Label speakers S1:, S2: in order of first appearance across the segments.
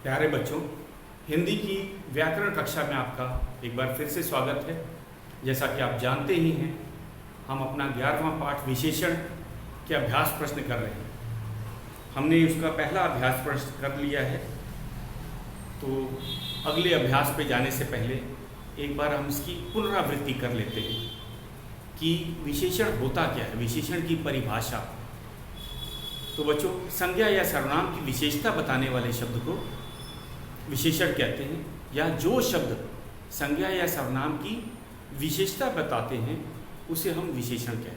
S1: प्यारे बच्चों, हिंदी की व्याकरण कक्षा में आपका एक बार फिर से स्वागत है। जैसा कि आप जानते ही हैं, हम अपना 11वां पाठ विशेषण के अभ्यास प्रश्न कर रहे हैं। हमने उसका पहला अभ्यास प्रश्न कर लिया है, तो अगले अभ्यास पे जाने से पहले एक बार हम इसकी पुनरावृत्ति कर लेते हैं कि विशेषण होता क्या है, विशेषण की परिभाषा। तो बच्चों, संज्ञा या सर्वनाम की विशेषता बताने वाले शब्द को विशेषण कहते हैं, या जो शब्द संज्ञा या सर्वनाम की विशेषता बताते हैं उसे हम विशेषण कहते हैं।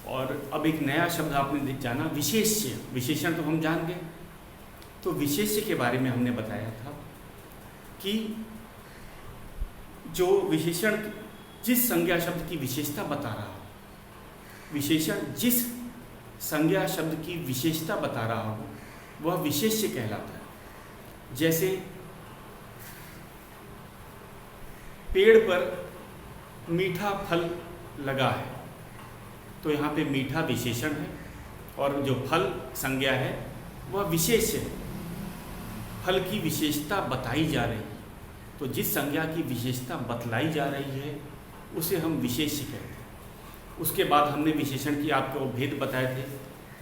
S1: और अब एक नया शब्द आपने जाना, विशेष्य। विशेषण तो हम जान गए, तो विशेष्य के बारे में हमने बताया था कि जो विशेषण जिस संज्ञा शब्द की विशेषता बता रहा हो, विशेषण जिस संज्ञा शब्द की विशेषता बता रहा हो वह विशेष्य कहलाता है। जैसे पेड़ पर मीठा फल लगा है, तो यहाँ पे मीठा विशेषण है और जो फल संज्ञा है वह विशेष्य है। फल की विशेषता बताई जा रही है, तो जिस संज्ञा की विशेषता बतलाई जा रही है उसे हम विशेष्य कहते हैं। उसके बाद हमने विशेषण की आपको भेद बताए थे।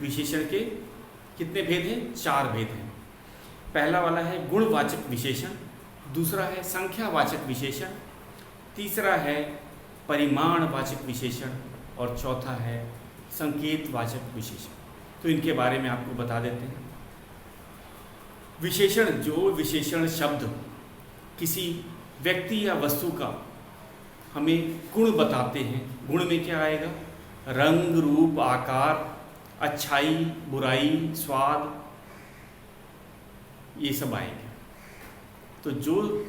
S1: विशेषण के कितने भेद हैं? 4 भेद हैं। पहला वाला है गुणवाचक विशेषण, दूसरा है संख्यावाचक विशेषण, तीसरा है परिमाणवाचक विशेषण और चौथा है संकेतवाचक विशेषण। तो इनके बारे में आपको बता देते हैं। विशेषण, जो विशेषण शब्द किसी व्यक्ति या वस्तु का हमें गुण बताते हैं, गुण में क्या आएगा? रंग, रूप, आकार, अच्छाई, बुराई, स्वाद, ये सब आएंगे। तो जो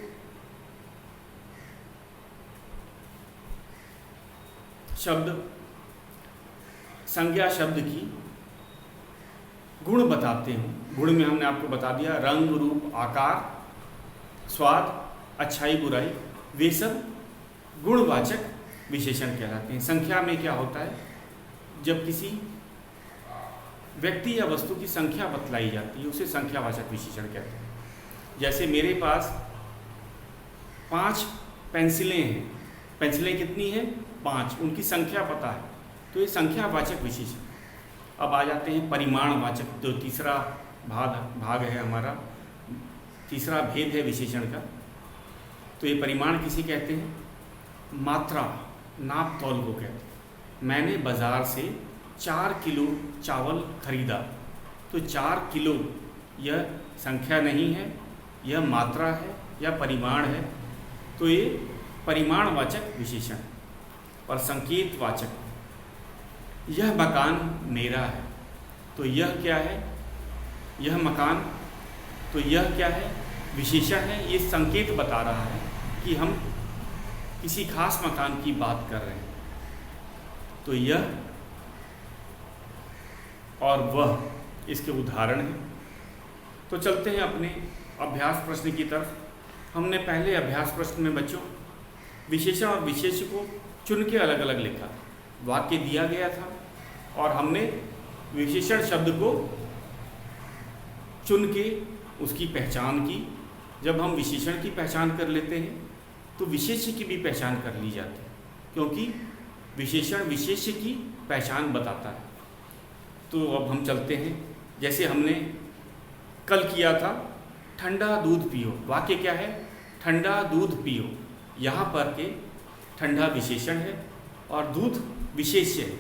S1: शब्द संज्ञा शब्द की गुण बताते हैं, गुण में हमने आपको बता दिया रंग, रूप, आकार, स्वाद, अच्छाई, बुराई, वे सब गुणवाचक विशेषण कहलाते हैं। संख्या में क्या होता है? जब किसी व्यक्ति या वस्तु की संख्या बतलाई जाती है उसे संख्यावाचक विशेषण कहते हैं। जैसे मेरे पास 5 पेंसिलें हैं। पेंसिलें कितनी हैं? 5। उनकी संख्या पता है, तो ये संख्यावाचक विशेषण। अब आ जाते हैं परिमाणवाचक, जो तीसरा भाग है हमारा, तीसरा भेद है विशेषण का। तो ये परिमाण किसे कहते हैं? मात्रा, नाप तौल को कहते हैं। मैंने बाज़ार से 4 किलो चावल खरीदा, तो 4 किलो यह संख्या नहीं है, यह मात्रा है या परिमाण है, तो ये परिमाणवाचक विशेषण। और संकेतवाचक, यह मकान मेरा है, तो यह क्या है? यह मकान, तो यह क्या है? विशेषण है। ये संकेत बता रहा है कि हम किसी खास मकान की बात कर रहे हैं। तो यह और वह इसके उदाहरण हैं। तो चलते हैं अपने अभ्यास प्रश्न की तरफ। हमने पहले अभ्यास प्रश्न में बच्चों विशेषण और विशेष्य को चुन के अलग अलग लिखा, वाक्य दिया गया था और हमने विशेषण शब्द को चुन के उसकी पहचान की। जब हम विशेषण की पहचान कर लेते हैं तो विशेष्य की भी पहचान कर ली जाती है, क्योंकि विशेषण विशेष्य की पहचान बताता है। तो अब हम चलते हैं, जैसे हमने कल किया था, ठंडा दूध पियो। वाक्य क्या है? ठंडा दूध पियो। यहाँ पर के ठंडा विशेषण है और दूध विशेष्य है।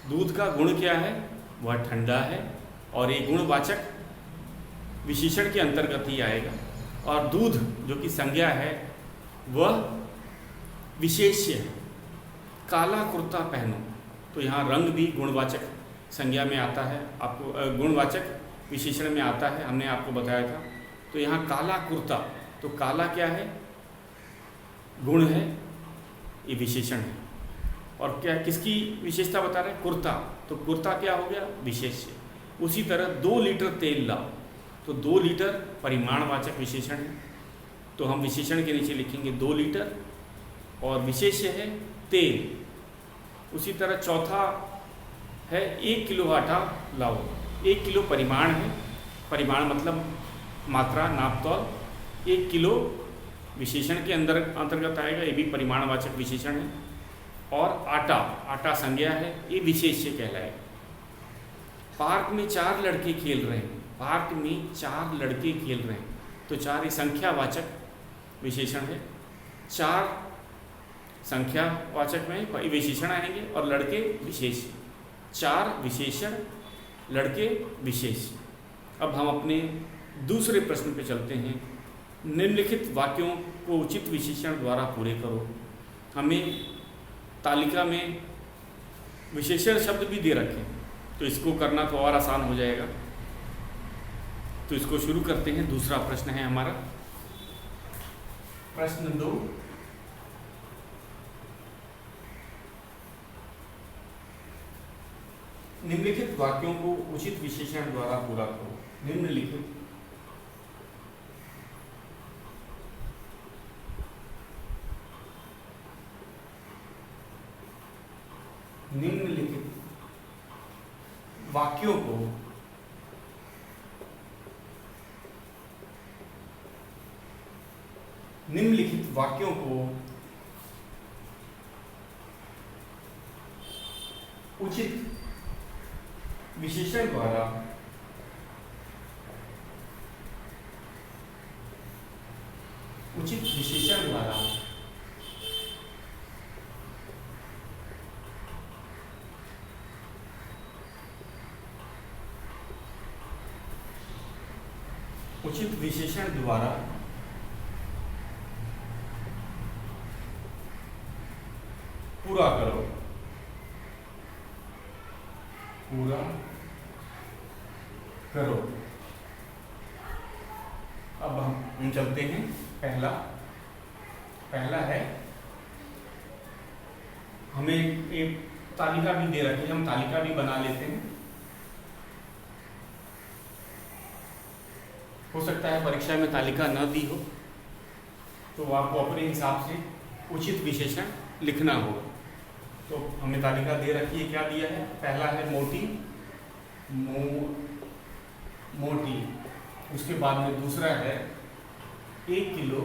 S1: दूध का गुण क्या है? वह ठंडा है और एक गुणवाचक विशेषण के अंतर्गत ही आएगा। और दूध जो कि संज्ञा है वह विशेष्य है। काला कुर्ता पहनो, तो यहाँ रंग भी गुणवाचक संज्ञा में आता है, आपको गुणवाचक विशेषण में आता है, हमने आपको बताया था। तो यहाँ काला कुर्ता, तो काला क्या है? गुण है, ये विशेषण है। और क्या किसकी विशेषता बता रहे हैं? कुर्ता, तो कुर्ता क्या हो गया? विशेष्य। उसी तरह 2 लीटर तेल लाओ, तो 2 लीटर परिमाणवाचक विशेषण है, तो हम विशेषण के नीचे लिखेंगे 2 लीटर और विशेष्य है तेल। उसी तरह चौथा है 1 किलो आटा लाओ। 1 किलो परिमाण है परिमाण मतलब मात्रा, नाप तौल। 1 किलो विशेषण के अंतर्गत आएगा, ये भी परिमाणवाचक विशेषण है। और आटा, आटा संज्ञा है, ये विशेष्य कहलाएगा। पार्क में 4 लड़के खेल रहे हैं, पार्क में 4 लड़के खेल रहे हैं, तो 4 ये संख्यावाचक विशेषण है। 4 संख्यावाचक में विशेषण आएंगे और लड़के विशेष। 4 विशेषण, लड़के विशेष। अब हम अपने दूसरे प्रश्न पे चलते हैं। निम्नलिखित वाक्यों को उचित विशेषण द्वारा पूरे करो। हमें तालिका में विशेषण शब्द भी दे रखे, तो इसको करना तो और आसान हो जाएगा। तो इसको शुरू करते हैं। दूसरा प्रश्न है हमारा, प्रश्न 2। निम्नलिखित वाक्यों को उचित विशेषण द्वारा पूरा करो। निम्नलिखित वाक्यों को निम्नलिखित वाक्यों को उचित विशेषण द्वारा पूरा करो। पूरा करो। अब हम चलते हैं। पहला है, हमें एक तालिका भी दे रखी है, हम तालिका भी बना लेते हैं। हो सकता है परीक्षा में तालिका न दी हो, तो आपको अपने हिसाब से उचित विशेषण लिखना होगा। तो हमें तालिका दे रखी है, क्या दिया है? पहला है मोटी, मोटी। उसके बाद में दूसरा है 1 किलो,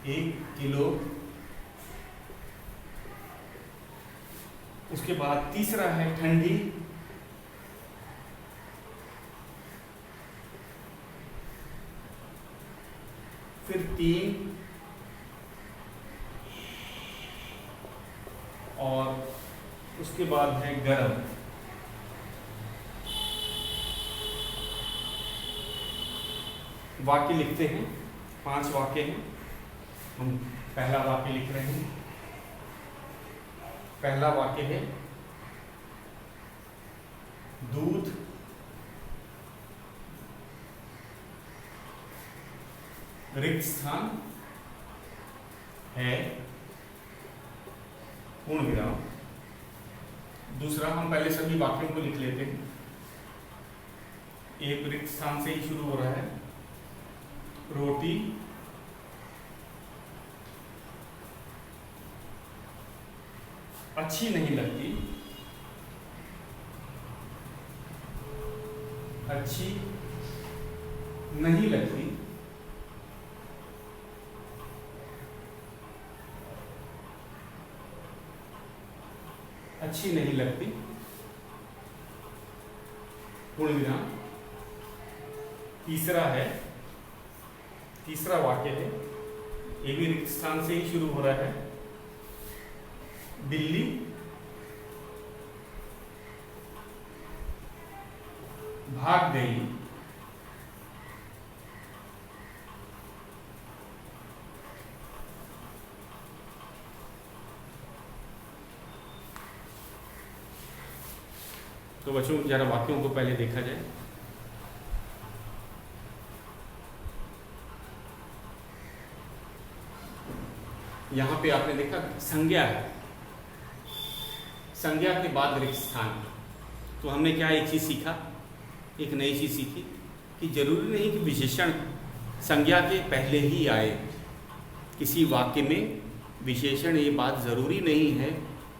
S1: 1 किलो। उसके बाद तीसरा है ठंडी, फिर 3, और उसके बाद है गरम। वाक्य लिखते हैं, 5 वाक्य हैं। हम पहला वाक्य लिख रहे हैं। पहला वाक्य है, दूध रिक्त स्थान है, पूर्ण विराम। दूसरा, हम पहले सभी वाक्यों को लिख लेते हैं। एक रिक्त स्थान से ही शुरू हो रहा है। रोटी अच्छी नहीं लगती, अच्छी नहीं लगती। अच्छी नहीं लगती, पूर्ण विराम। तीसरा वाक्य है, ये भी रिक्त स्थान से ही शुरू हो रहा है। बिल्ली भाग गई, तो बच्चों जरा वाक्यों को पहले देखा जाए। यहां पे आपने देखा संज्ञा है, संज्ञा के बाद रिक्त स्थान। तो हमने क्या एक चीज सीखा, एक नई चीज सीखी कि जरूरी नहीं कि विशेषण संज्ञा के पहले ही आए। किसी वाक्य में विशेषण, ये बात जरूरी नहीं है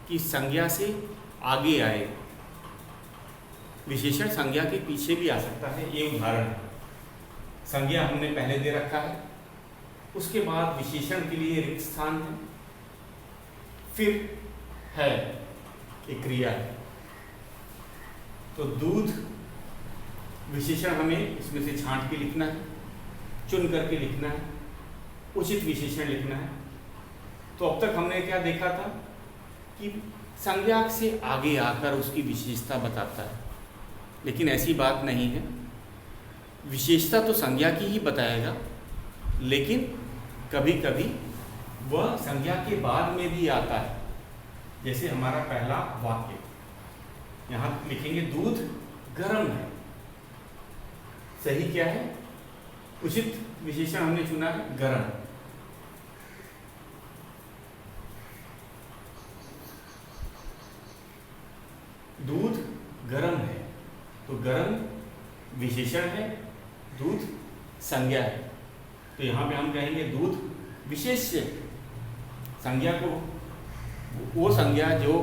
S1: कि संज्ञा से आगे आए। विशेषण संज्ञा के पीछे भी आ सकता है, ये उदाहरण है। संज्ञा हमने पहले दे रखा है, उसके बाद विशेषण के लिए रिक्त स्थान है, फिर है एक क्रिया है। तो दूध विशेषण हमें इसमें से छांट के लिखना है, चुन करके लिखना है, उचित विशेषण लिखना है। तो अब तक हमने क्या देखा था कि संज्ञा से आगे आकर उसकी विशेषता बताता है, लेकिन ऐसी बात नहीं है। विशेषता तो संज्ञा की ही बताएगा, लेकिन कभी कभी वह संज्ञा के बाद में भी आता है। जैसे हमारा पहला वाक्य, यहाँ लिखेंगे दूध गर्म है। सही क्या है? उचित विशेषण हमने चुना है गर्म। दूध गर्म है, तो गर्म विशेषण है, दूध संज्ञा है। तो यहाँ पे हम कहेंगे दूध विशेष्य। संज्ञा को, वो संज्ञा जो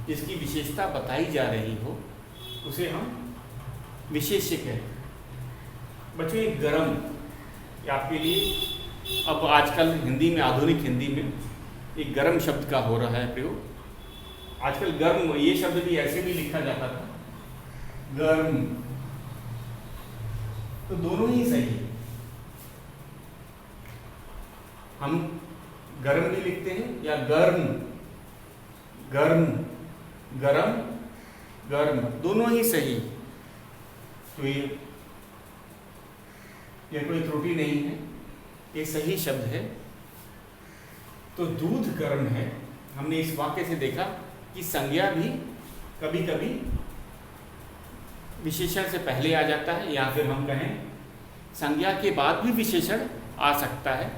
S1: जिसकी विशेषता बताई जा रही हो, उसे हम विशेष्य कहें। बच्चों, एक गर्म आपके लिए अब आजकल हिंदी में, आधुनिक हिंदी में एक गर्म शब्द का हो रहा है प्रयोग। आजकल गर्म ये शब्द भी ऐसे भी लिखा जाता था, गर्म। तो दोनों ही सही है। हम गर्म भी लिखते हैं या गर्म, गर्म, गरम, गर्म, दोनों ही सही। तो ये कोई त्रुटि नहीं है, ये सही शब्द है। तो दूध गर्म है, हमने इस वाक्य से देखा कि संज्ञा भी कभी कभी विशेषण से पहले आ जाता है, या फिर हम कहें संज्ञा के बाद भी विशेषण आ सकता है।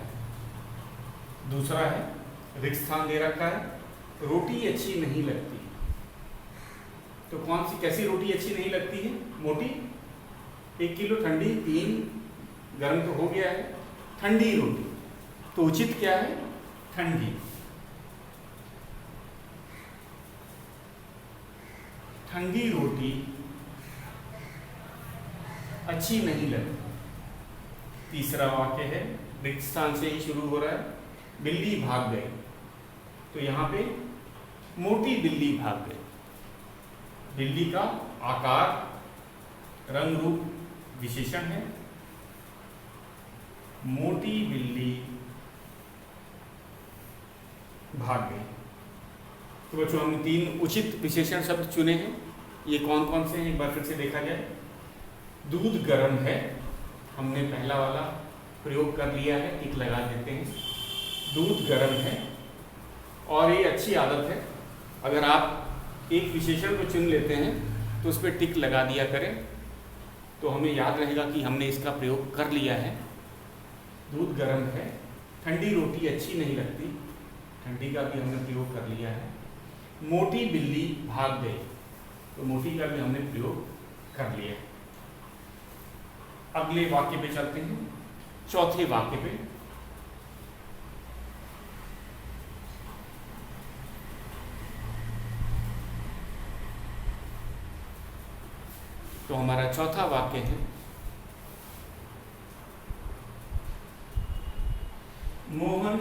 S1: दूसरा है रिक्त स्थान दे रखा है, रोटी अच्छी नहीं लगती। तो कौन सी, कैसी रोटी अच्छी नहीं लगती है? मोटी, 1 किलो ठंडी, 3 गर्म तो हो गया है, ठंडी रोटी। तो उचित क्या है? ठंडी। ठंडी रोटी अच्छी नहीं लगती। तीसरा वाक्य है, रिक्त स्थान से ही शुरू हो रहा है, बिल्ली भाग गई। तो यहाँ पे मोटी बिल्ली भाग गई। बिल्ली का आकार, रंग, रूप विशेषण है। मोटी बिल्ली भाग गई। तो बच्चों, हमने 3 उचित विशेषण शब्द चुने हैं। ये कौन कौन से हैं, एक बार फिर से देखा जाए। दूध गर्म है, हमने पहला वाला प्रयोग कर लिया है, टिक लगा देते हैं। दूध गर्म है, और ये अच्छी आदत है, अगर आप एक विशेषण को चुन लेते हैं तो उस पर टिक लगा दिया करें, तो हमें याद रहेगा कि हमने इसका प्रयोग कर लिया है। दूध गर्म है, ठंडी रोटी अच्छी नहीं लगती, ठंडी का भी हमने प्रयोग कर लिया है। मोटी बिल्ली भाग गई, तो मोटी का भी हमने प्रयोग कर लिया है। अगले वाक्य पे चलते हैं, चौथे वाक्य पे। तो हमारा चौथा वाक्य है, मोहन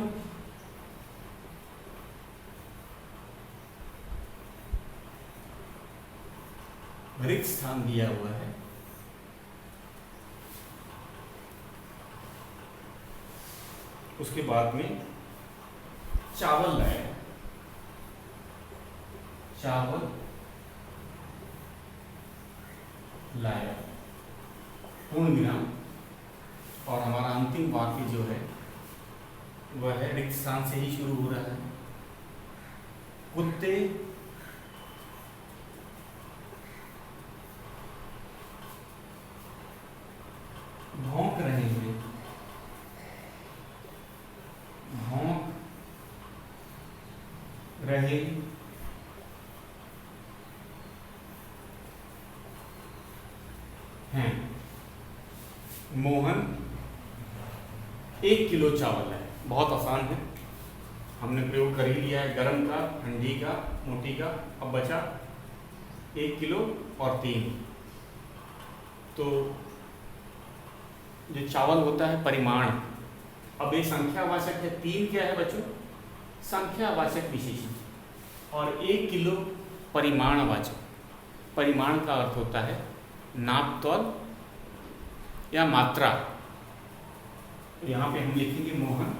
S1: रिक्त स्थान दिया हुआ है। उसके बाद में चावल लाया, चावल लाया, पूर्ण विराम। और हमारा अंतिम वाक्य जो है वह है, रिक्त स्थान से ही शुरू हो रहा है। कुत्ते भौंक रहे हैं, भौंक रहे हैं। मोहन 1 किलो चावल है। बहुत आसान है, हमने प्रयोग कर ही लिया है, गर्म का, ठंडी का, मोटी का। अब बचा 1 किलो और 3। तो जो चावल होता है परिमाण, अब ये संख्यावाचक है। 3 क्या है बच्चों? संख्यावाचक विशेषण। और 1 किलो परिमाणवाचक। परिमाण का अर्थ होता है नाप तौल या मात्रा। यहाँ पे हम लिखेंगे मोहन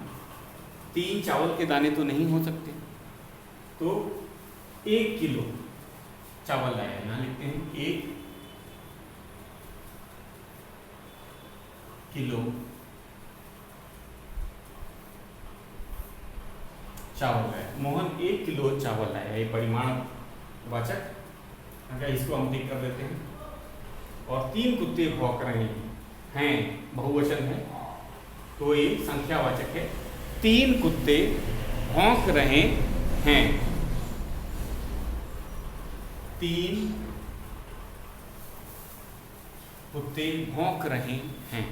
S1: 3 चावल के दाने तो नहीं हो सकते, तो 1 किलो चावल लाया। यहाँ लिखते हैं 1 किलो चावल लाया। मोहन 1 किलो चावल लाया। ये परिमाण वाचक, अगर इसको हम टिक कर देते हैं। और 3 कुत्ते भौंक रहे हैं, बहुवचन है तो ये संख्यावाचक है। 3 कुत्ते भौंक रहे हैं। 3 कुत्ते भौंक रहे हैं,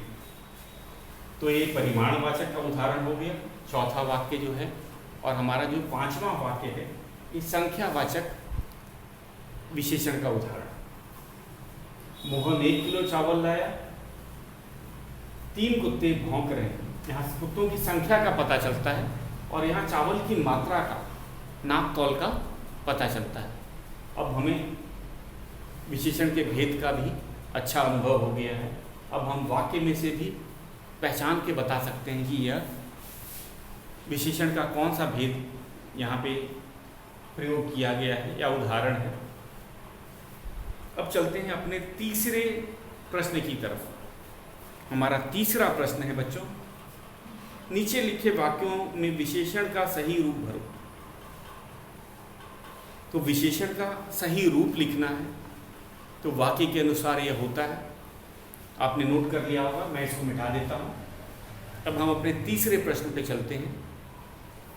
S1: तो ये परिमाणवाचक का उदाहरण हो गया, चौथा वाक्य जो है। और हमारा जो 5वां वाक्य है ये संख्यावाचक विशेषण का उदाहरण। मोहन 1 किलो चावल लाया, 3 कुत्ते भौंक रहे हैं। यहाँ से कुत्तों की संख्या का पता चलता है और यहाँ चावल की मात्रा का, नाप तौल का पता चलता है। अब हमें विशेषण के भेद का भी अच्छा अनुभव हो गया है। अब हम वाक्य में से भी पहचान के बता सकते हैं कि यह विशेषण का कौन सा भेद यहाँ पे प्रयोग किया गया है या उदाहरण है। अब चलते हैं अपने तीसरे प्रश्न की तरफ। हमारा तीसरा प्रश्न है बच्चों, नीचे लिखे वाक्यों में विशेषण का सही रूप भरो। तो विशेषण का सही रूप लिखना है, तो वाक्य के अनुसार यह होता है। आपने नोट कर लिया होगा, मैं इसको मिटा देता हूँ। अब हम अपने तीसरे प्रश्न पे चलते हैं।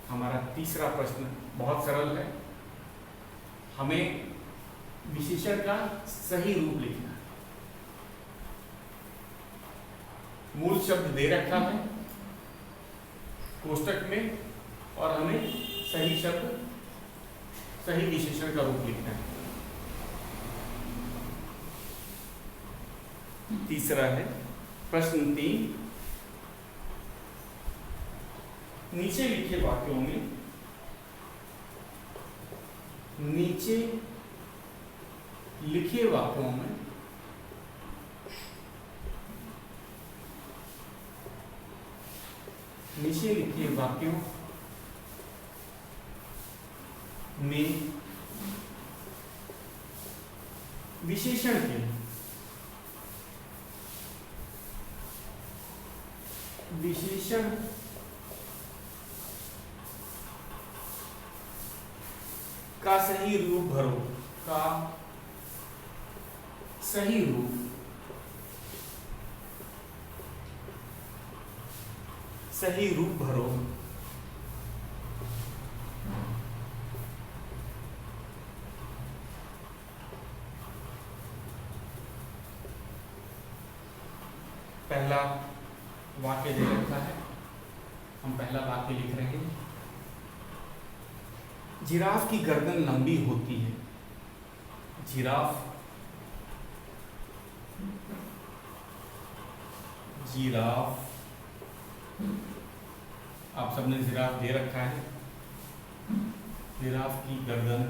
S1: हमारा तीसरा प्रश्न बहुत सरल है। हमें विशेषण का सही रूप लिखना है। मूल शब्द दे रखा है कोष्टक में और हमें सही शब्द, सही विशेषण का रूप लिखना है। तीसरा है प्रश्न 3, नीचे लिखे वाक्यों में, नीचे लिखे वाक्यों में नीचे लिखे वाक्यों में विशेषण के विशेषण का सही रूप भरो। का सही रूप, सही रूप भरो। पहला वाक्य दे रखा है, हम पहला वाक्य लिख रहे हैं। जिराफ की गर्दन लंबी होती है। जिराफ, जिराफ, आप सबने जिराफ दे रखा है। जिराफ की गर्दन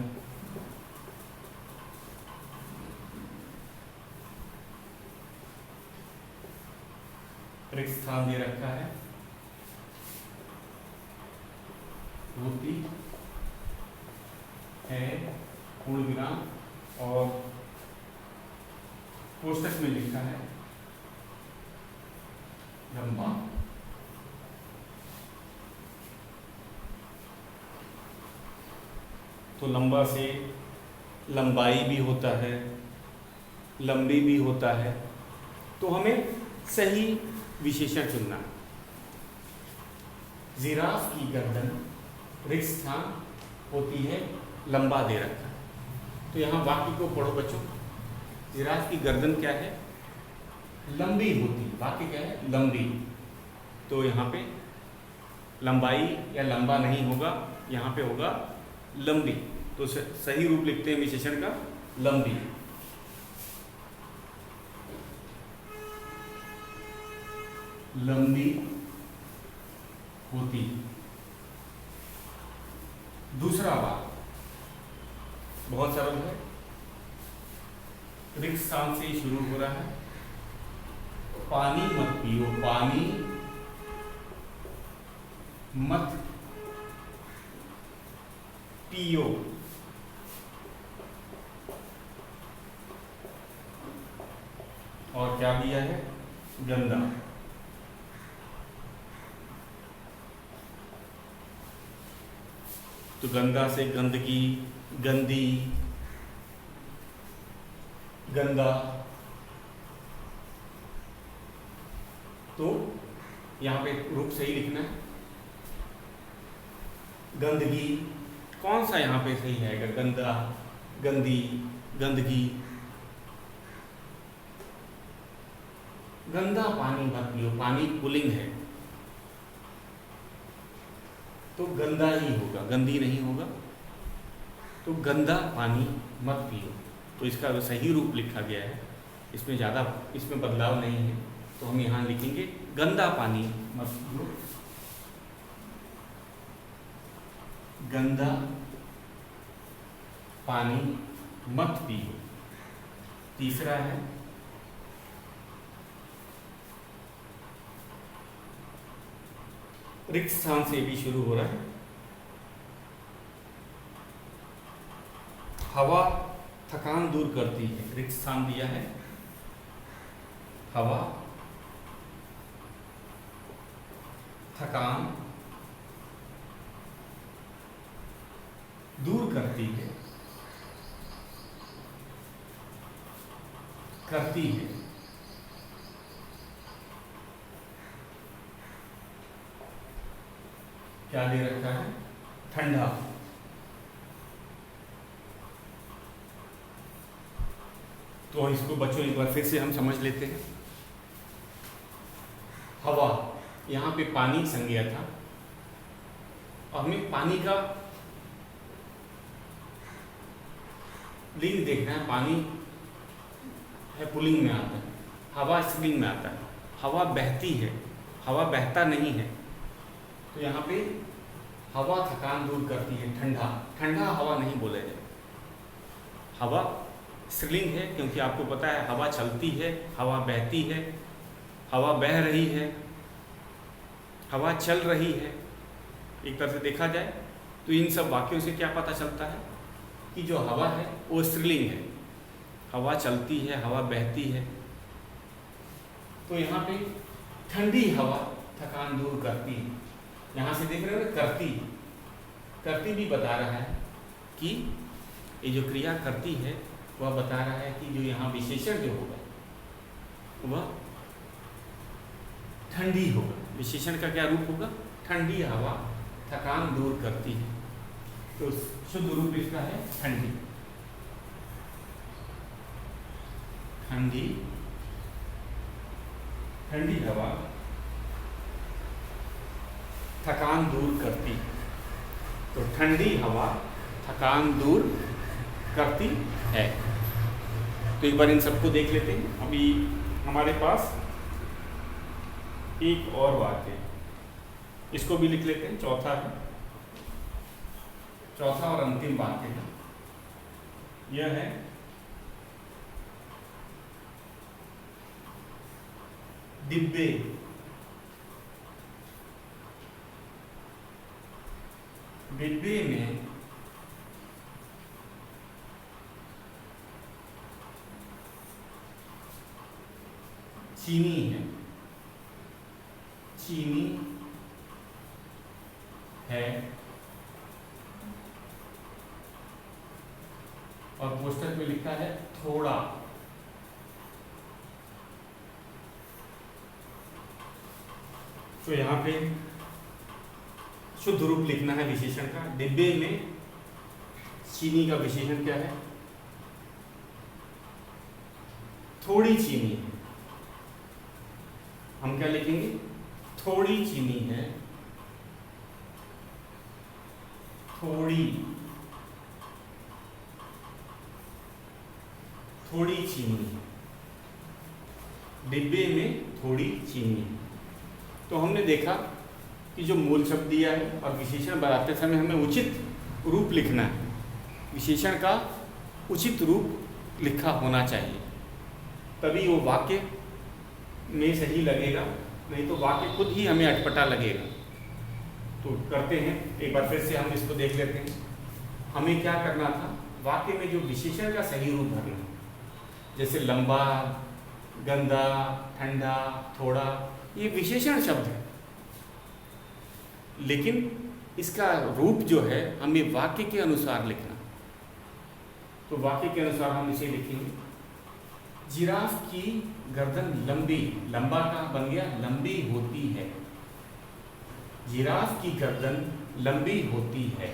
S1: रिक्त स्थान दे रखा है। होती है पूर्ण विराम और कोष्टक में लिखा है लंबा। तो लंबा से लंबाई भी होता है, लंबी भी होता है, तो हमें सही विशेषण चुनना। जिराफ की गर्दन रिक्त स्थान होती है, लंबा दे रखा है। तो यहाँ वाक्य को पढ़ो बच्चों। जिराफ की गर्दन क्या है? लंबी होती है। वाक्य क्या है? लंबी। तो यहाँ पे लंबाई या लंबा नहीं होगा, यहाँ पे होगा लंबी। तो सही रूप लिखते हैं विशेषण का लंबी, लंबी होती। दूसरा वाक्य बहुत सरल है, रिक्त स्थान से ही शुरू हो रहा है। पानी मत पियो, पानी मत पियो। और क्या दिया है? गंदा। तो गंदा से गंदगी, गंदी, गंदा। तो यहां पे रूप सही लिखना है। गंदगी कौन सा यहां पे सही है? गंदा, गंदी, गंदगी। गंदा पानी मत पियो, पानी पुल्लिंग है तो गंदा ही होगा, गंदी नहीं होगा। तो गंदा पानी मत पियो, तो इसका सही रूप लिखा गया है, इसमें ज़्यादा इसमें बदलाव नहीं है। तो हम यहाँ लिखेंगे गंदा पानी मत पियो, गंदा पानी मत पियो। तीसरा है रिक्त स्थान से भी शुरू हो रहा है। हवा थकान दूर करती है, रिक्त स्थान दिया है। हवा थकान दूर करती है, करती है। क्या दे रखा है? ठंडा। तो इसको बच्चों एक बार फिर से हम समझ लेते हैं। हवा, यहाँ पे पानी संज्ञा था, और हमें पानी का लिंग देखना है। पानी है पुल्लिंग में आता है, हवा स्त्रीलिंग में आता है। हवा बहती है, हवा बहता नहीं है। तो यहाँ पे हवा थकान दूर करती है, ठंडा। ठंडा हवा नहीं बोला जाए, हवा स्त्रीलिंग है, क्योंकि आपको पता है हवा चलती है, हवा बहती है, हवा बह रही है, हवा चल रही है। एक तरह से देखा जाए तो इन सब वाक्यों से क्या पता चलता है कि जो हवा है वो स्त्रीलिंग है, हवा चलती है, हवा बहती है। तो यहाँ पे ठंडी हवा थकान दूर करती है। यहाँ से देख रहे हो ना, करती, करती भी बता रहा है कि ये जो क्रिया करती है वह बता रहा है कि जो यहाँ विशेषण जो होगा वह ठंडी होगा। विशेषण का क्या रूप होगा? ठंडी हवा थकान दूर करती है। तो शुद्ध रूप इसका है ठंडी। ठंडी, ठंडी हवा थकान दूर करती। तो ठंडी हवा थकान दूर करती है। तो एक बार इन सबको देख लेते हैं। अभी हमारे पास एक और वाक्य है, इसको भी लिख लेते हैं। चौथा है, चौथा और अंतिम वाक्य है। यह है डिब्बे, डिब्बे में चीनी है, चीनी है। और पोस्टर पे लिखा है थोड़ा। तो यहाँ पे शुद्ध रूप लिखना है विशेषण का। डिब्बे में चीनी का विशेषण क्या है? थोड़ी चीनी है। हम क्या लिखेंगे? थोड़ी चीनी है, थोड़ी थोड़ी चीनी, डिब्बे में थोड़ी चीनी। तो हमने देखा कि जो मूल शब्द दिया है और विशेषण बनाते समय हमें उचित रूप लिखना है, विशेषण का उचित रूप लिखा होना चाहिए, तभी वो वाक्य में सही लगेगा, नहीं तो वाक्य खुद ही हमें अटपटा लगेगा। तो करते हैं, एक बार फिर से हम इसको देख लेते हैं। हमें क्या करना था, वाक्य में जो विशेषण का सही रूप भरना, जैसे लंबा, गंदा, ठंडा, थोड़ा, ये विशेषण शब्द है, लेकिन इसका रूप जो है हमें वाक्य के अनुसार लिखना। तो वाक्य के अनुसार हम इसे लिखेंगे, जिराफ की गर्दन लंबी, लंबा का बन गया लंबी होती है, जिराफ की गर्दन लंबी होती है।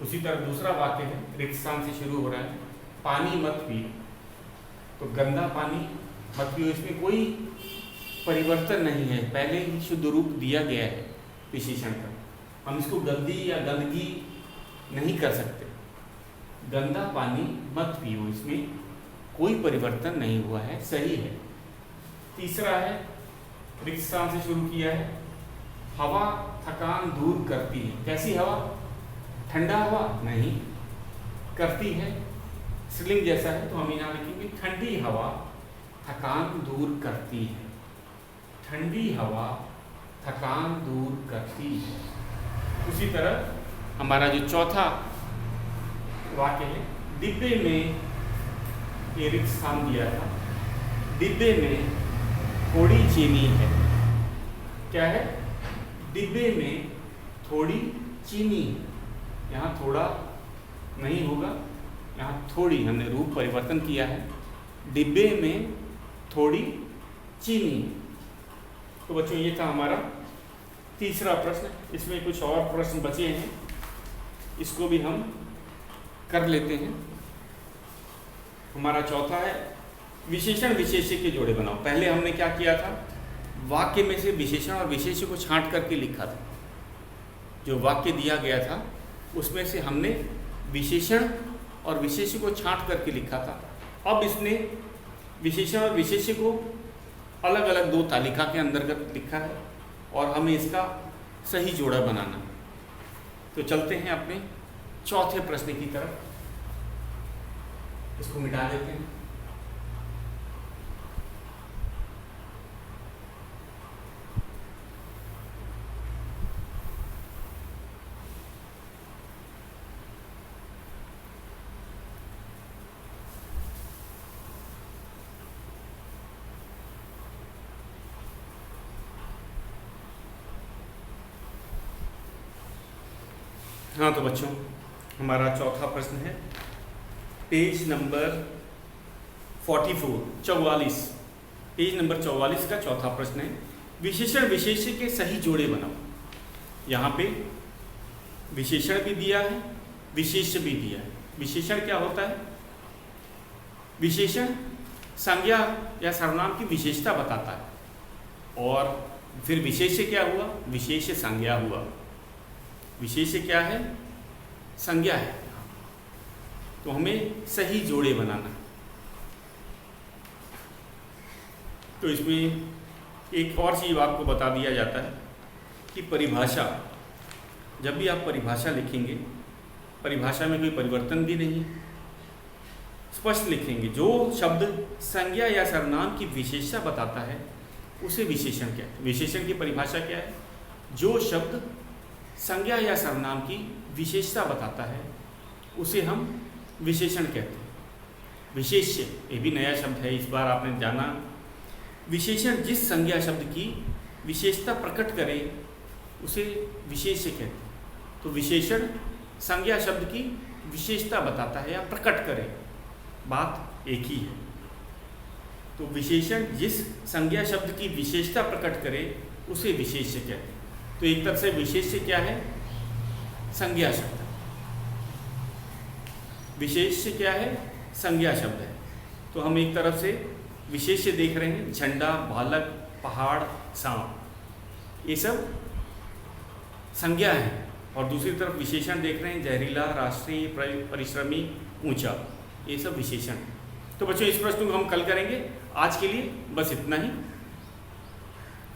S1: उसी तरह दूसरा वाक्य है, रिक्त स्थान से शुरू हो रहा है, पानी मत पियो, तो गंदा पानी मत पियो, इसमें कोई परिवर्तन नहीं है, पहले ही शुद्ध रूप दिया गया है विशेषण का, हम इसको गंदी या गंदगी नहीं कर सकते। गंदा पानी मत पियो, इसमें कोई परिवर्तन नहीं हुआ है, सही है। तीसरा है, रिक्त स्थान से शुरू किया है, हवा थकान दूर करती है, कैसी हवा, ठंडा हवा नहीं, करती है, स्त्रीलिंग जैसा है, तो हम यहाँ लिखेंगे ठंडी हवा थकान दूर करती है, ठंडी हवा थकान दूर करती है। उसी तरह हमारा जो चौथा वाक्य है, डिब्बे में, ये रिक्त स्थान दिया था, डिब्बे में थोड़ी चीनी है, क्या है, डिब्बे में थोड़ी चीनी, यहाँ थोड़ा नहीं होगा, यहाँ थोड़ी, हमने रूप परिवर्तन किया है, डिब्बे में थोड़ी चीनी। तो बच्चों ये था हमारा तीसरा प्रश्न। इसमें कुछ और प्रश्न बचे हैं, इसको भी हम कर लेते हैं। हमारा चौथा है, विशेषण विशेष्य के जोड़े बनाओ। पहले हमने क्या किया था, वाक्य में से विशेषण और विशेष्य को छांट करके लिखा था, जो वाक्य दिया गया था उसमें से हमने विशेषण और विशेष्य को छांट करके लिखा था। अब इसने विशेषण और विशेष्य को अलग अलग दो तालिका के अंतर्गत लिखा है और हमें इसका सही जोड़ा बनाना। तो चलते हैं अपने चौथे प्रश्न की तरफ, इसको मिटा देते हैं। हाँ तो बच्चों, हमारा चौथा प्रश्न है, पेज नंबर 44, पेज नंबर 44 का चौथा प्रश्न है, विशेषण विशेष्य के सही जोड़े बनाओ। यहाँ पे विशेषण भी दिया है, विशेष्य भी दिया है। विशेषण क्या होता है, विशेषण संज्ञा या सर्वनाम की विशेषता बताता है, और फिर विशेष्य क्या हुआ, विशेष्य संज्ञा हुआ। विशेष्य क्या है, संज्ञा है। तो हमें सही जोड़े बनाना। तो इसमें एक और चीज़ आपको बता दिया जाता है कि परिभाषा, जब भी आप परिभाषा लिखेंगे, परिभाषा में कोई परिवर्तन भी नहीं, स्पष्ट लिखेंगे। जो शब्द संज्ञा या सर्वनाम की विशेषता बताता है उसे विशेषण कहते हैं। विशेषण की परिभाषा क्या है, जो शब्द संज्ञा या सर्वनाम की विशेषता बताता है उसे हम विशेषण कहते हैं। विशेष्य, ये भी नया शब्द है, इस बार आपने जाना। विशेषण जिस संज्ञा शब्द की विशेषता प्रकट करे उसे विशेष्य कहते हैं। तो विशेषण संज्ञा शब्द की विशेषता बताता है या प्रकट करे, बात एक ही है। तो विशेषण जिस संज्ञा शब्द की विशेषता प्रकट करे उसे विशेष्य कहते हैं। तो एक तरह से विशेष्य क्या है, संज्ञा शब्द। विशेष्य क्या है, संज्ञा शब्द है। तो हम एक तरफ से विशेष्य देख रहे हैं, झंडा, बालक, पहाड़, सांप, ये सब संज्ञा है, और दूसरी तरफ विशेषण देख रहे हैं, जहरीला, राष्ट्रीय, परिश्रमी, ऊंचा, ये सब विशेषण। तो बच्चों इस प्रश्न को हम कल करेंगे। आज के लिए बस इतना ही।